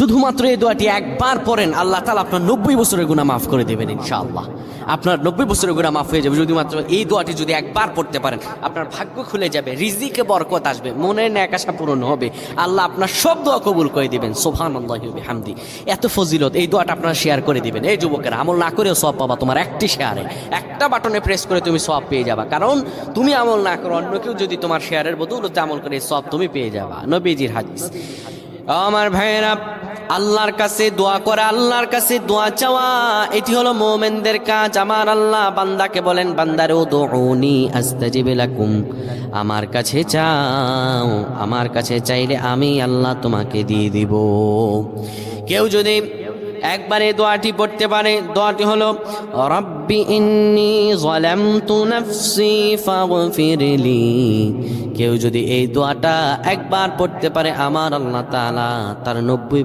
শুধুমাত্র এই দোয়াটি একবার পড়েন, আল্লাহ তাআলা আপনার 90 বছরের গুনাহ মাফ করে দেবেন ইনশাআল্লাহ। আপনার 90 বছরের গুনাহ মাফ হয়ে যাবে যদি মাত্র এই দোয়াটি যদি একবার পড়তে পারেন। আপনার ভাগ্য খুলে যাবে, রিজিকে বরকত আসবে, মনের ন্যাক আশা পূরণ হবে, আল্লাহ আপনার সব দোয়া কবুল করে দিবেন। সুবহানাল্লাহি ওয়া বিহামদি। এত ফজিলত, এই দোয়াটা আপনারা শেয়ার করে দিবেন। এই যুবকেরা, আমল না করেও সওয়াব পাবা। তোমার একটি শেয়ারে, একটা বাটনে প্রেস করে তুমি সওয়াব পেয়ে যাবা। কারণ তুমি আমল না করো, অন্য কেউ যদি তোমার শেয়ারের বদৌলতে আমল করে, সওয়াব তুমি পেয়ে যাবা। নবীজির হাদিস। আমার ভাইয়েরা, আল্লাহর কাছে দোয়া করা, আল্লাহর কাছে দোয়া চাওয়া, এটি হলো মুমিনদের কাজ। আমার আল্লাহ বান্দাকে বলেন, বান্দারে উদউনি আস্তাজিব লাকুম, আমার কাছে চাও, আমার কাছে চাইলে আমি আল্লাহ তোমাকে দিয়ে দিব। কেউ যদি একবার এই দোয়াটি পড়তে পারে, দোয়াটি হলো রব্বি ইন্নী যালামতু নাফসি ফাগফিরলি। কেউ যদি এই দোয়াটা একবার পড়তে পারে, আমার আল্লাহ তাআলা তার 90